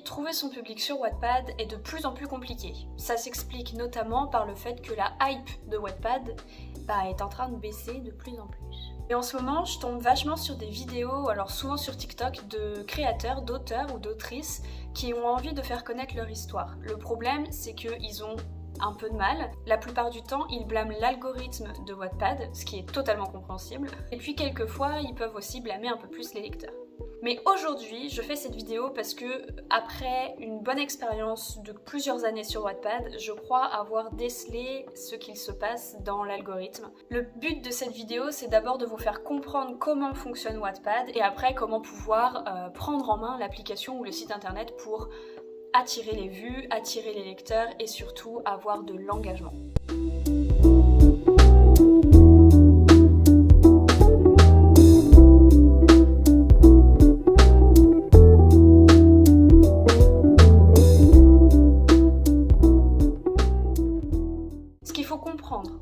Aujourd'hui, trouver son public sur Wattpad est de plus en plus compliqué. Ça s'explique notamment par le fait que la hype de Wattpad est en train de baisser de plus en plus. Et en ce moment, je tombe vachement sur des vidéos, alors souvent sur TikTok, de créateurs, d'auteurs ou d'autrices qui ont envie de faire connaître leur histoire. Le problème, c'est qu'ils ont un peu de mal. La plupart du temps, ils blâment l'algorithme de Wattpad, ce qui est totalement compréhensible. Et puis quelquefois, ils peuvent aussi blâmer un peu plus les lecteurs. Mais aujourd'hui, je fais cette vidéo parce que, après une bonne expérience de plusieurs années sur Wattpad, je crois avoir décelé ce qu'il se passe dans l'algorithme. Le but de cette vidéo, c'est d'abord de vous faire comprendre comment fonctionne Wattpad et après comment pouvoir prendre en main l'application ou le site internet pour attirer les vues, attirer les lecteurs et surtout avoir de l'engagement.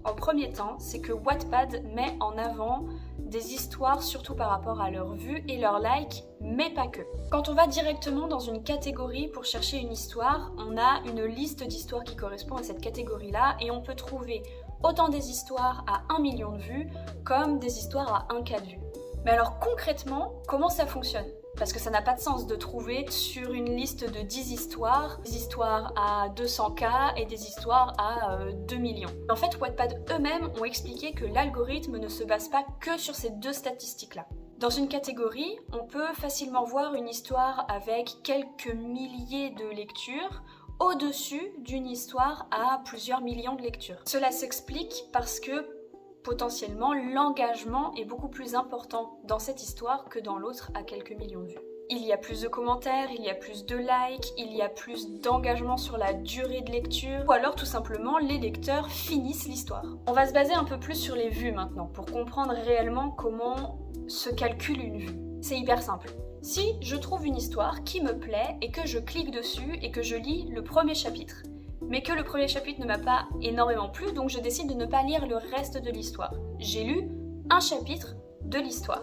En premier temps, c'est que Wattpad met en avant des histoires surtout par rapport à leurs vues et leurs likes, mais pas que. Quand on va directement dans une catégorie pour chercher une histoire, on a une liste d'histoires qui correspond à cette catégorie-là et on peut trouver autant des histoires à 1 million de vues comme des histoires à 1K de vues. Mais alors concrètement, comment ça fonctionne ? Parce que ça n'a pas de sens de trouver sur une liste de 10 histoires, des histoires à 200K et des histoires à 2 millions. En fait, Wattpad eux-mêmes ont expliqué que l'algorithme ne se base pas que sur ces deux statistiques-là. Dans une catégorie, on peut facilement voir une histoire avec quelques milliers de lectures au-dessus d'une histoire à plusieurs millions de lectures. Cela s'explique parce que potentiellement, l'engagement est beaucoup plus important dans cette histoire que dans l'autre à quelques millions de vues. Il y a plus de commentaires, il y a plus de likes, il y a plus d'engagement sur la durée de lecture, ou alors tout simplement les lecteurs finissent l'histoire. On va se baser un peu plus sur les vues maintenant, pour comprendre réellement comment se calcule une vue. C'est hyper simple. Si je trouve une histoire qui me plaît et que je clique dessus et que je lis le premier chapitre, mais que le premier chapitre ne m'a pas énormément plu, donc je décide de ne pas lire le reste de l'histoire. J'ai lu un chapitre de l'histoire.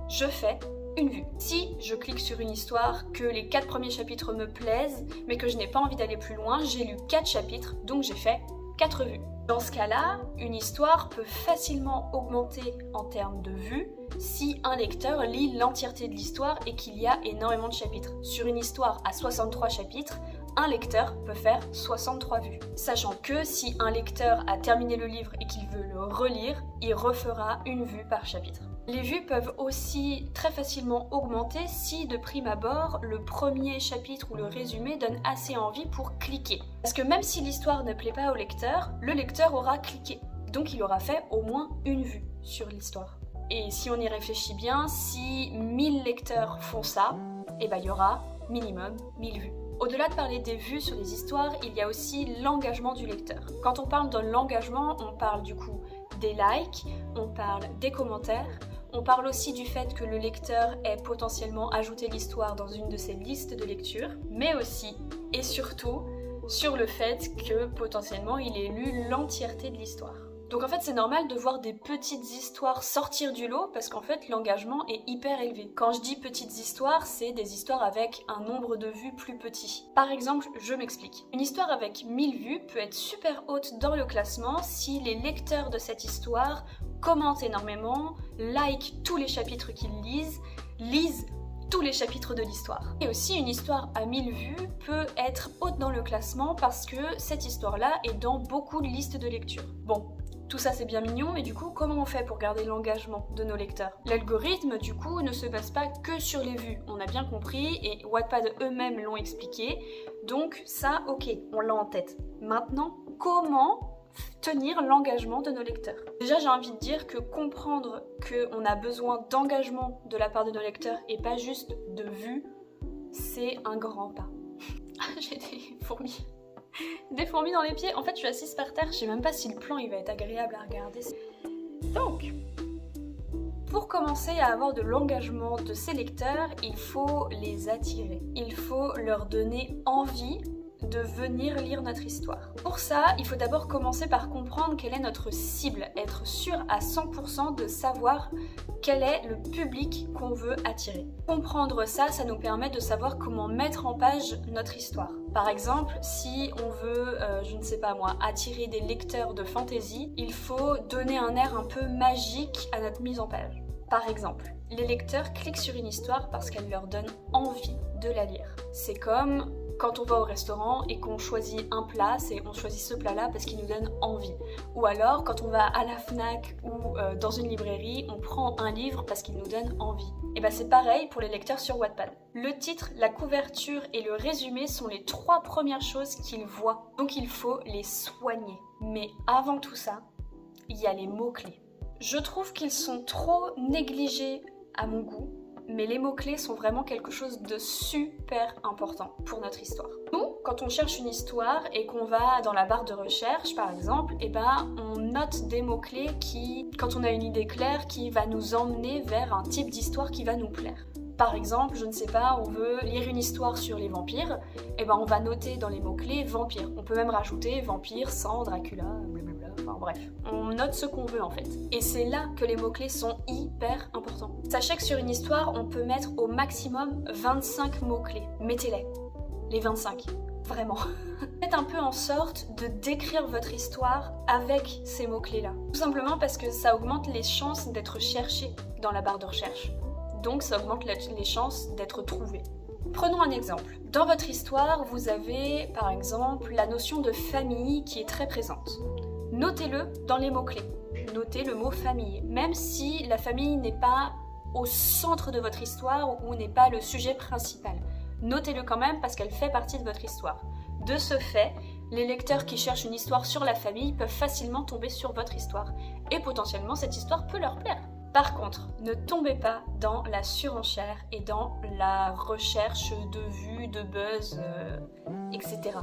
Je fais une vue. Si je clique sur une histoire, que les 4 premiers chapitres me plaisent, mais que je n'ai pas envie d'aller plus loin, j'ai lu 4 chapitres, donc j'ai fait 4 vues. Dans ce cas-là, une histoire peut facilement augmenter en termes de vues si un lecteur lit l'entièreté de l'histoire et qu'il y a énormément de chapitres. Sur une histoire à 63 chapitres, un lecteur peut faire 63 vues. Sachant que si un lecteur a terminé le livre et qu'il veut le relire, il refera une vue par chapitre. Les vues peuvent aussi très facilement augmenter si de prime abord, le premier chapitre ou le résumé donne assez envie pour cliquer. Parce que même si l'histoire ne plaît pas au lecteur, le lecteur aura cliqué. Donc il aura fait au moins une vue sur l'histoire. Et si on y réfléchit bien, si 1000 lecteurs font ça, il y aura minimum 1000 vues. Au-delà de parler des vues sur les histoires, il y a aussi l'engagement du lecteur. Quand on parle de l'engagement, on parle du coup des likes, on parle des commentaires, on parle aussi du fait que le lecteur ait potentiellement ajouté l'histoire dans une de ses listes de lecture, mais aussi et surtout sur le fait que potentiellement il ait lu l'entièreté de l'histoire. Donc en fait c'est normal de voir des petites histoires sortir du lot parce qu'en fait l'engagement est hyper élevé. Quand je dis petites histoires, c'est des histoires avec un nombre de vues plus petit. Par exemple, je m'explique. Une histoire avec 1000 vues peut être super haute dans le classement si les lecteurs de cette histoire commentent énormément, likent tous les chapitres qu'ils lisent tous les chapitres de l'histoire. Et aussi une histoire à 1000 vues peut être haute dans le classement parce que cette histoire-là est dans beaucoup de listes de lecture. Bon. Tout ça c'est bien mignon, mais du coup comment on fait pour garder l'engagement de nos lecteurs ? L'algorithme du coup ne se base pas que sur les vues, on a bien compris et Wattpad eux-mêmes l'ont expliqué, donc ça ok, on l'a en tête. Maintenant, comment tenir l'engagement de nos lecteurs ? Déjà j'ai envie de dire que comprendre qu'on a besoin d'engagement de la part de nos lecteurs et pas juste de vues, c'est un grand pas. J'ai des fourmis. Des fourmis dans les pieds. En fait, je suis assise par terre. Je sais même pas si le plan il va être agréable à regarder. Donc, pour commencer à avoir de l'engagement de ces lecteurs, il faut les attirer. Il faut leur donner envie de venir lire notre histoire. Pour ça, il faut d'abord commencer par comprendre quelle est notre cible, être sûr à 100% de savoir quel est le public qu'on veut attirer. Comprendre ça, ça nous permet de savoir comment mettre en page notre histoire. Par exemple, si on veut, je ne sais pas moi, attirer des lecteurs de fantasy, il faut donner un air un peu magique à notre mise en page. Par exemple, les lecteurs cliquent sur une histoire parce qu'elle leur donne envie de la lire. C'est comme quand on va au restaurant et qu'on choisit un plat, on choisit ce plat-là parce qu'il nous donne envie. Ou alors, quand on va à la Fnac ou dans une librairie, on prend un livre parce qu'il nous donne envie. Et bien c'est pareil pour les lecteurs sur Wattpad. Le titre, la couverture et le résumé sont les 3 premières choses qu'ils voient. Donc il faut les soigner. Mais avant tout ça, il y a les mots-clés. Je trouve qu'ils sont trop négligés à mon goût, mais les mots-clés sont vraiment quelque chose de super important pour notre histoire. Nous, quand on cherche une histoire et qu'on va dans la barre de recherche par exemple, on note des mots-clés qui, quand on a une idée claire, qui va nous emmener vers un type d'histoire qui va nous plaire. Par exemple, je ne sais pas, on veut lire une histoire sur les vampires, on va noter dans les mots-clés vampire. On peut même rajouter vampire, sang, Dracula, blablabla, enfin bref. On note ce qu'on veut en fait. Et c'est là que les mots-clés sont hyper importants. Sachez que sur une histoire, on peut mettre au maximum 25 mots-clés. Mettez-les. Les 25. Vraiment. Faites un peu en sorte de décrire votre histoire avec ces mots-clés-là. Tout simplement parce que ça augmente les chances d'être cherché dans la barre de recherche. Donc ça augmente les chances d'être trouvé. Prenons un exemple. Dans votre histoire, vous avez par exemple la notion de famille qui est très présente. Notez-le dans les mots-clés. Notez le mot famille, même si la famille n'est pas au centre de votre histoire ou n'est pas le sujet principal. Notez-le quand même parce qu'elle fait partie de votre histoire. De ce fait, les lecteurs qui cherchent une histoire sur la famille peuvent facilement tomber sur votre histoire. Et potentiellement, cette histoire peut leur plaire. Par contre, ne tombez pas dans la surenchère et dans la recherche de vues, de buzz, etc.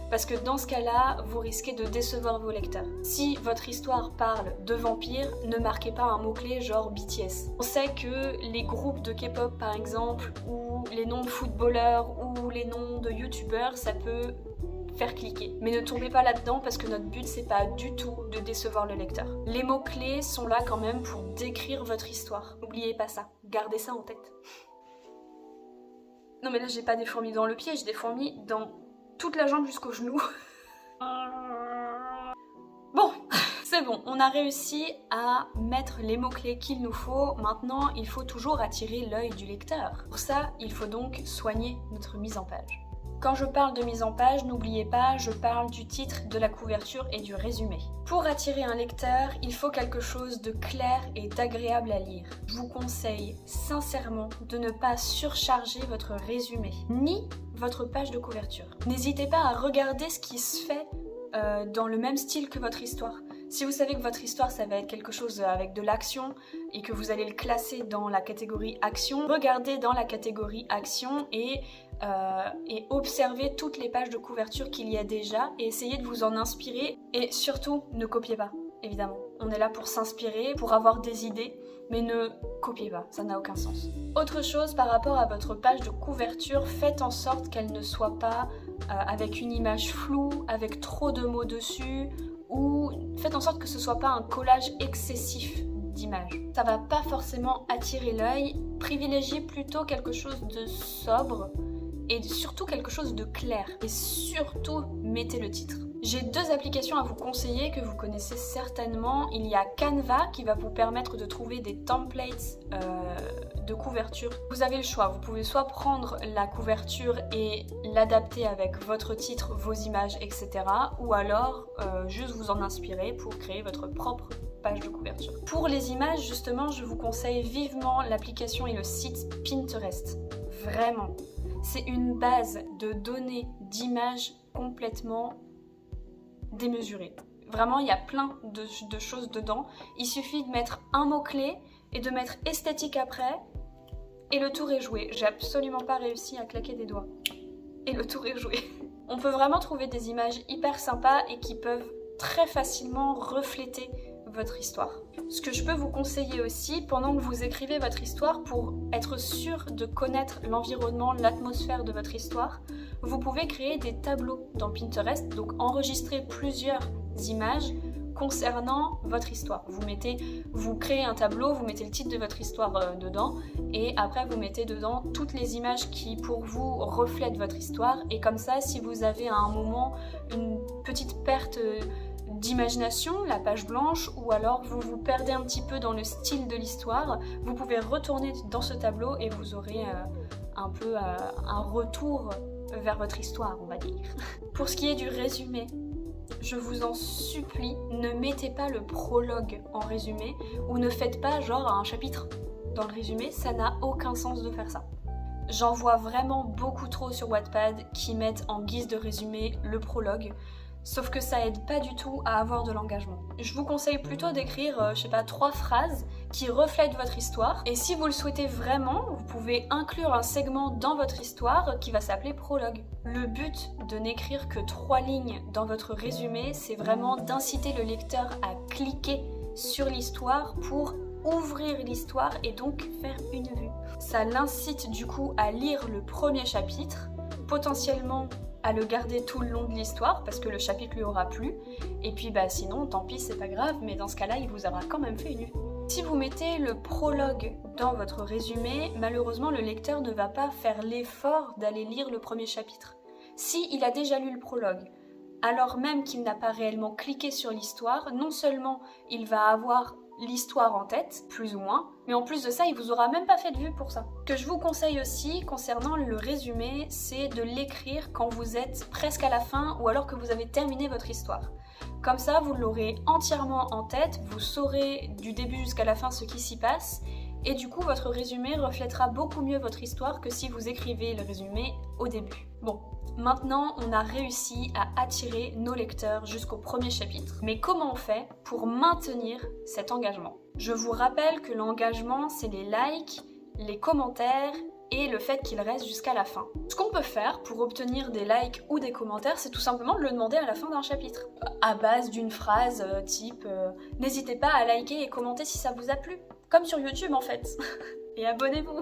Parce que dans ce cas-là, vous risquez de décevoir vos lecteurs. Si votre histoire parle de vampires, ne marquez pas un mot-clé genre BTS. On sait que les groupes de K-pop par exemple, ou les noms de footballeurs, ou les noms de youtubeurs, ça peut faire cliquer. Mais ne tombez pas là-dedans parce que notre but c'est pas du tout de décevoir le lecteur. Les mots-clés sont là quand même pour décrire votre histoire. N'oubliez pas ça, gardez ça en tête. Non mais là j'ai pas des fourmis dans le pied, j'ai des fourmis dans toute la jambe jusqu'au genou. Bon, c'est bon, on a réussi à mettre les mots-clés qu'il nous faut. Maintenant, il faut toujours attirer l'œil du lecteur. Pour ça, il faut donc soigner notre mise en page. Quand je parle de mise en page, n'oubliez pas, je parle du titre, de la couverture et du résumé. Pour attirer un lecteur, il faut quelque chose de clair et d'agréable à lire. Je vous conseille sincèrement de ne pas surcharger votre résumé, ni votre page de couverture. N'hésitez pas à regarder ce qui se fait dans le même style que votre histoire. Si vous savez que votre histoire ça va être quelque chose avec de l'action et que vous allez le classer dans la catégorie action, regardez dans la catégorie action et observez toutes les pages de couverture qu'il y a déjà et essayez de vous en inspirer et surtout ne copiez pas, évidemment. On est là pour s'inspirer, pour avoir des idées, mais ne copiez pas, ça n'a aucun sens. Autre chose par rapport à votre page de couverture, faites en sorte qu'elle ne soit pas avec une image floue, avec trop de mots dessus, ou faites en sorte que ce soit pas un collage excessif d'images. Ça va pas forcément attirer l'œil, privilégiez plutôt quelque chose de sobre et surtout quelque chose de clair. Et surtout, mettez le titre. J'ai 2 applications à vous conseiller que vous connaissez certainement. Il y a Canva qui va vous permettre de trouver des templates de couverture. Vous avez le choix, vous pouvez soit prendre la couverture et l'adapter avec votre titre, vos images, etc. Ou alors juste vous en inspirer pour créer votre propre page de couverture. Pour les images, justement, je vous conseille vivement l'application et le site Pinterest. Vraiment. C'est une base de données d'images complètement démesurée. Vraiment, il y a plein de choses dedans. Il suffit de mettre un mot-clé et de mettre esthétique après et le tour est joué. J'ai absolument pas réussi à claquer des doigts. Et le tour est joué. On peut vraiment trouver des images hyper sympas et qui peuvent très facilement refléter votre histoire. Ce que je peux vous conseiller aussi, pendant que vous écrivez votre histoire, pour être sûr de connaître l'environnement, l'atmosphère de votre histoire, vous pouvez créer des tableaux dans Pinterest, donc enregistrer plusieurs images concernant votre histoire. Vous créez un tableau, vous mettez le titre de votre histoire dedans, et après vous mettez dedans toutes les images qui pour vous reflètent votre histoire, et comme ça, si vous avez à un moment une petite perte d'imagination, la page blanche, ou alors vous vous perdez un petit peu dans le style de l'histoire, vous pouvez retourner dans ce tableau et vous aurez un peu un retour vers votre histoire, on va dire. Pour ce qui est du résumé, je vous en supplie, ne mettez pas le prologue en résumé ou ne faites pas genre un chapitre dans le résumé, ça n'a aucun sens de faire ça. J'en vois vraiment beaucoup trop sur Wattpad qui mettent en guise de résumé le prologue, sauf que ça aide pas du tout à avoir de l'engagement. Je vous conseille plutôt d'écrire, 3 phrases qui reflètent votre histoire, et si vous le souhaitez vraiment, vous pouvez inclure un segment dans votre histoire qui va s'appeler prologue. Le but de n'écrire que 3 lignes dans votre résumé, c'est vraiment d'inciter le lecteur à cliquer sur l'histoire pour ouvrir l'histoire et donc faire une vue. Ça l'incite du coup à lire le premier chapitre, potentiellement à le garder tout le long de l'histoire parce que le chapitre lui aura plu, et puis sinon tant pis, c'est pas grave, mais dans ce cas là il vous aura quand même fait une vue. Si vous mettez le prologue dans votre résumé, malheureusement le lecteur ne va pas faire l'effort d'aller lire le premier chapitre. Si il a déjà lu le prologue, alors même qu'il n'a pas réellement cliqué sur l'histoire, non seulement il va avoir l'histoire en tête, plus ou moins, mais en plus de ça, il vous aura même pas fait de vue pour ça. Ce que je vous conseille aussi concernant le résumé, c'est de l'écrire quand vous êtes presque à la fin ou alors que vous avez terminé votre histoire. Comme ça, vous l'aurez entièrement en tête, vous saurez du début jusqu'à la fin ce qui s'y passe, et du coup, votre résumé reflètera beaucoup mieux votre histoire que si vous écrivez le résumé au début. Bon, maintenant, on a réussi à attirer nos lecteurs jusqu'au premier chapitre. Mais comment on fait pour maintenir cet engagement? Je vous rappelle que l'engagement, c'est les likes, les commentaires et le fait qu'ils restent jusqu'à la fin. Ce qu'on peut faire pour obtenir des likes ou des commentaires, c'est tout simplement de le demander à la fin d'un chapitre. À base d'une phrase type « N'hésitez pas à liker et commenter si ça vous a plu ». Comme sur YouTube en fait. Et abonnez-vous.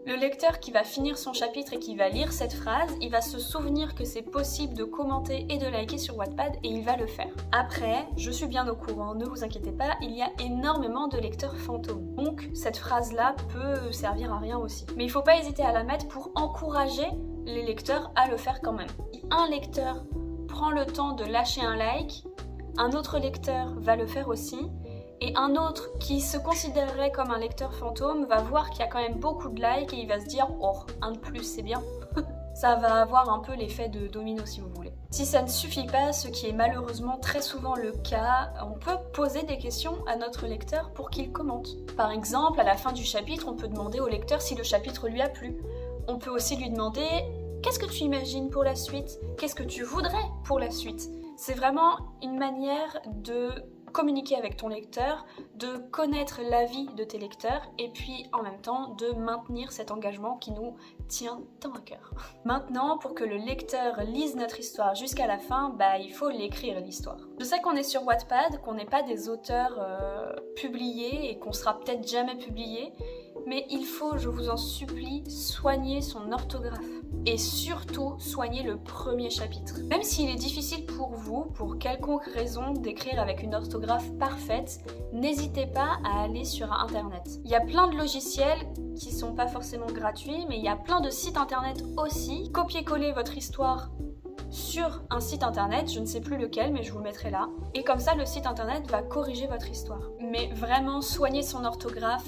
Le lecteur qui va finir son chapitre et qui va lire cette phrase, il va se souvenir que c'est possible de commenter et de liker sur Wattpad et il va le faire. Après, je suis bien au courant, ne vous inquiétez pas, il y a énormément de lecteurs fantômes. Donc cette phrase-là peut servir à rien aussi. Mais il faut pas hésiter à la mettre pour encourager les lecteurs à le faire quand même. Si un lecteur prend le temps de lâcher un like, un autre lecteur va le faire aussi. Et un autre qui se considérerait comme un lecteur fantôme va voir qu'il y a quand même beaucoup de likes et il va se dire « Oh, un de plus, c'est bien ». Ça va avoir un peu l'effet de domino si vous voulez. Si ça ne suffit pas, ce qui est malheureusement très souvent le cas, on peut poser des questions à notre lecteur pour qu'il commente. Par exemple, à la fin du chapitre, on peut demander au lecteur si le chapitre lui a plu. On peut aussi lui demander « Qu'est-ce que tu imagines pour la suite ? Qu'est-ce que tu voudrais pour la suite ?» C'est vraiment une manière de communiquer avec ton lecteur, de connaître l'avis de tes lecteurs et puis en même temps de maintenir cet engagement qui nous tient tant à cœur. Maintenant, pour que le lecteur lise notre histoire jusqu'à la fin, il faut l'écrire l'histoire. Je sais qu'on est sur Wattpad, qu'on n'est pas des auteurs publiés et qu'on sera peut-être jamais publiés, mais il faut, je vous en supplie, soigner son orthographe. Et surtout, soigner le premier chapitre. Même s'il est difficile pour vous, pour quelconque raison, d'écrire avec une orthographe parfaite, n'hésitez pas à aller sur Internet. Il y a plein de logiciels qui sont pas forcément gratuits, mais il y a plein de sites Internet aussi. Copiez-coller votre histoire sur un site internet, je ne sais plus lequel, mais je vous le mettrai là. Et comme ça, le site internet va corriger votre histoire. Mais vraiment, soigner son orthographe,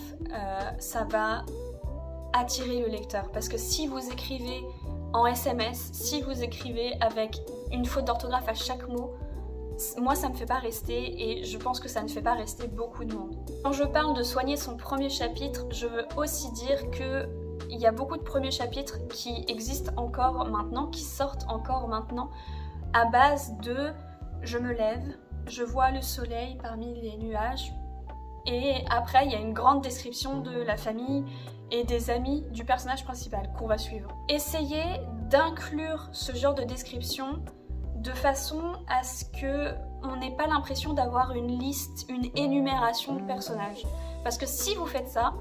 ça va attirer le lecteur. Parce que si vous écrivez en SMS, si vous écrivez avec une faute d'orthographe à chaque mot, moi ça me fait pas rester et je pense que ça ne fait pas rester beaucoup de monde. Quand je parle de soigner son premier chapitre, je veux aussi dire que il y a beaucoup de premiers chapitres qui existent encore maintenant, qui sortent encore maintenant, à base de « je me lève, je vois le soleil parmi les nuages » et après il y a une grande description de la famille et des amis du personnage principal qu'on va suivre. Essayez d'inclure ce genre de description de façon à ce que on n'ait pas l'impression d'avoir une liste, une énumération de personnages. Parce que si vous faites ça,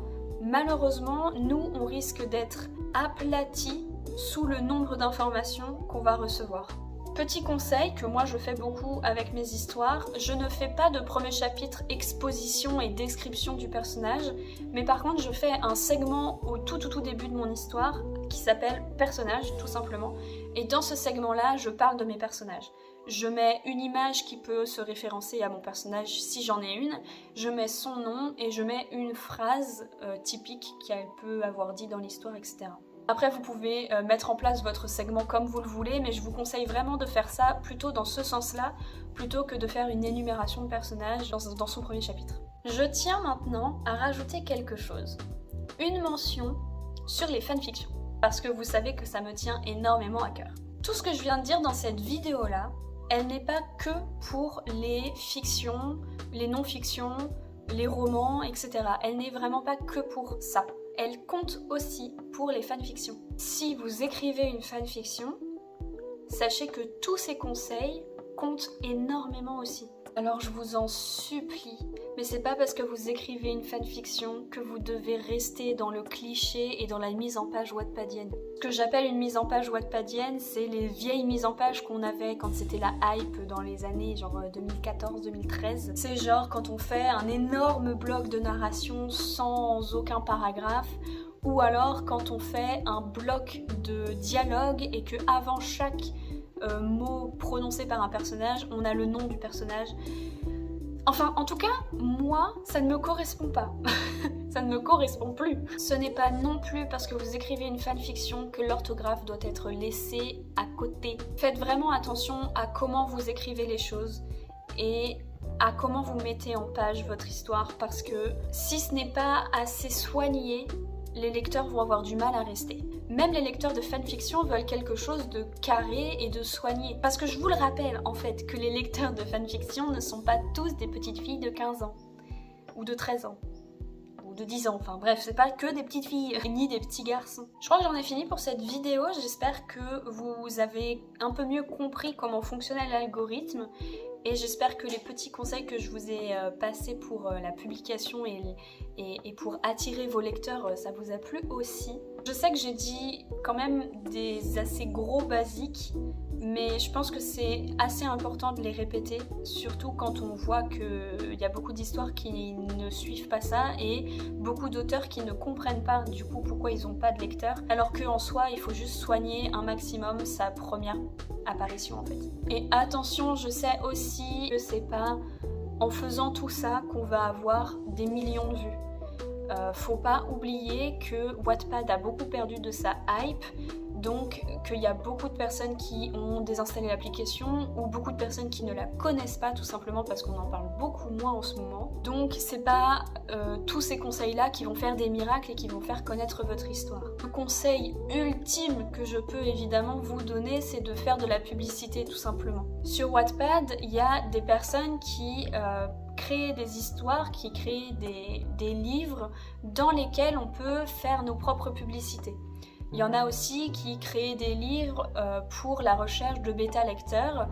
malheureusement, nous, on risque d'être aplatis sous le nombre d'informations qu'on va recevoir. Petit conseil que moi je fais beaucoup avec mes histoires, je ne fais pas de premier chapitre exposition et description du personnage, mais par contre je fais un segment au tout début de mon histoire qui s'appelle personnage tout simplement, et dans ce segment-là je parle de mes personnages. Je mets une image qui peut se référencer à mon personnage si j'en ai une, je mets son nom et je mets une phrase typique qu'elle peut avoir dit dans l'histoire, etc. Après, vous pouvez mettre en place votre segment comme vous le voulez, mais je vous conseille vraiment de faire ça plutôt dans ce sens-là, plutôt que de faire une énumération de personnages dans son premier chapitre. Je tiens maintenant à rajouter quelque chose. Une mention sur les fanfictions, parce que vous savez que ça me tient énormément à cœur. Tout ce que je viens de dire dans cette vidéo-là, elle n'est pas que pour les fictions, les non-fictions, les romans, etc. Elle n'est vraiment pas que pour ça. Elle compte aussi pour les fanfictions. Si vous écrivez une fanfiction, sachez que tous ces conseils comptent énormément aussi. Alors je vous en supplie, mais c'est pas parce que vous écrivez une fanfiction que vous devez rester dans le cliché et dans la mise en page wattpadienne. Ce que j'appelle une mise en page wattpadienne, c'est les vieilles mises en page qu'on avait quand c'était la hype dans les années genre 2014-2013. C'est genre quand on fait un énorme bloc de narration sans aucun paragraphe, ou alors quand on fait un bloc de dialogue et que avant chaque mot prononcé par un personnage, on a le nom du personnage. Enfin, en tout cas, moi, ça ne me correspond pas. Ça ne me correspond plus. Ce n'est pas non plus parce que vous écrivez une fanfiction que l'orthographe doit être laissée à côté. Faites vraiment attention à comment vous écrivez les choses et à comment vous mettez en page votre histoire, parce que si ce n'est pas assez soigné, les lecteurs vont avoir du mal à rester. Même les lecteurs de fanfiction veulent quelque chose de carré et de soigné. Parce que je vous le rappelle en fait que les lecteurs de fanfiction ne sont pas tous des petites filles de 15 ans, ou de 13 ans, ou de 10 ans, enfin bref, c'est pas que des petites filles, ni des petits garçons. Je crois que j'en ai fini pour cette vidéo, j'espère que vous avez un peu mieux compris comment fonctionnait l'algorithme, et j'espère que les petits conseils que je vous ai passés pour la publication et pour attirer vos lecteurs, ça vous a plu aussi. Je sais que j'ai dit quand même des assez gros basiques, mais je pense que c'est assez important de les répéter, surtout quand on voit qu'il y a beaucoup d'histoires qui ne suivent pas ça et beaucoup d'auteurs qui ne comprennent pas du coup pourquoi ils n'ont pas de lecteurs, alors qu'en soi il faut juste soigner un maximum sa première apparition en fait. Et attention, je sais aussi que c'est pas en faisant tout ça qu'on va avoir des millions de vues. Faut pas oublier que Wattpad a beaucoup perdu de sa hype, donc qu'il y a beaucoup de personnes qui ont désinstallé l'application ou beaucoup de personnes qui ne la connaissent pas tout simplement parce qu'on en parle beaucoup moins en ce moment. Donc c'est pas tous ces conseils-là qui vont faire des miracles et qui vont faire connaître votre histoire. Le conseil ultime que je peux évidemment vous donner, c'est de faire de la publicité tout simplement. Sur Wattpad, il y a des personnes qui créer des histoires, qui créent des livres dans lesquels on peut faire nos propres publicités. Il y en a aussi qui créent des livres pour la recherche de bêta-lecteurs,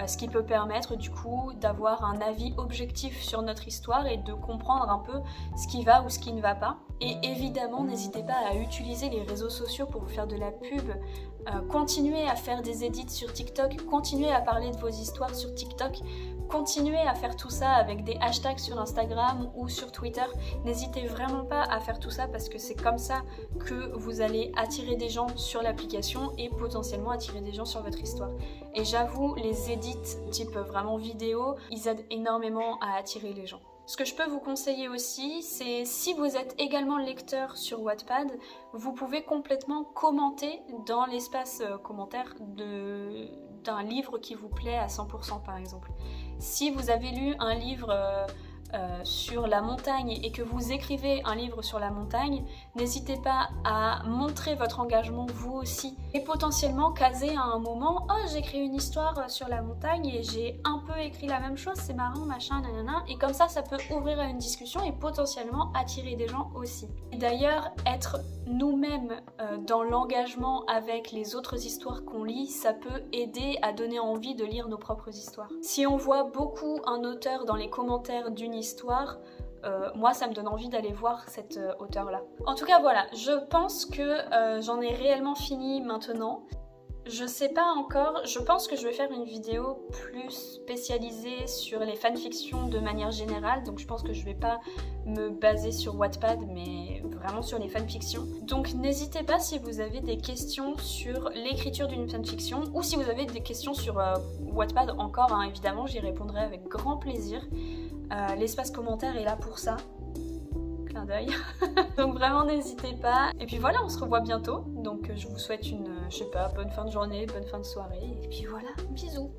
ce qui peut permettre du coup d'avoir un avis objectif sur notre histoire et de comprendre un peu ce qui va ou ce qui ne va pas. Et évidemment, n'hésitez pas à utiliser les réseaux sociaux pour vous faire de la pub, continuez à faire des edits sur TikTok, continuez à parler de vos histoires sur TikTok, continuez à faire tout ça avec des hashtags sur Instagram ou sur Twitter. N'hésitez vraiment pas à faire tout ça parce que c'est comme ça que vous allez attirer des gens sur l'application et potentiellement attirer des gens sur votre histoire. Et j'avoue, les edits type vraiment vidéo, ils aident énormément à attirer les gens. Ce que je peux vous conseiller aussi, c'est si vous êtes également lecteur sur Wattpad, vous pouvez complètement commenter dans l'espace commentaire d'un livre qui vous plaît à 100% par exemple. Si vous avez lu un livre sur la montagne et que vous écrivez un livre sur la montagne, n'hésitez pas à montrer votre engagement vous aussi et potentiellement caser à un moment « Oh, j'écris une histoire sur la montagne et j'ai un peu écrit la même chose, c'est marrant, machin, nanana » et comme ça peut ouvrir à une discussion et potentiellement attirer des gens aussi. Et d'ailleurs, être nous-mêmes dans l'engagement avec les autres histoires qu'on lit, ça peut aider à donner envie de lire nos propres histoires. Si on voit beaucoup un auteur dans les commentaires d'une histoire, moi ça me donne envie d'aller voir cet auteur-là. En tout cas voilà, je pense que j'en ai réellement fini maintenant. Je sais pas encore, je pense que je vais faire une vidéo plus spécialisée sur les fanfictions de manière générale, donc je pense que je vais pas me baser sur Wattpad, mais vraiment sur les fanfictions. Donc n'hésitez pas si vous avez des questions sur l'écriture d'une fanfiction, ou si vous avez des questions sur Wattpad encore, hein, évidemment j'y répondrai avec grand plaisir. L'espace commentaire est là pour ça. Clin d'œil. Donc vraiment n'hésitez pas. Et puis voilà, on se revoit bientôt. Donc je vous souhaite une, je sais pas, bonne fin de journée, bonne fin de soirée. Et puis voilà, bisous.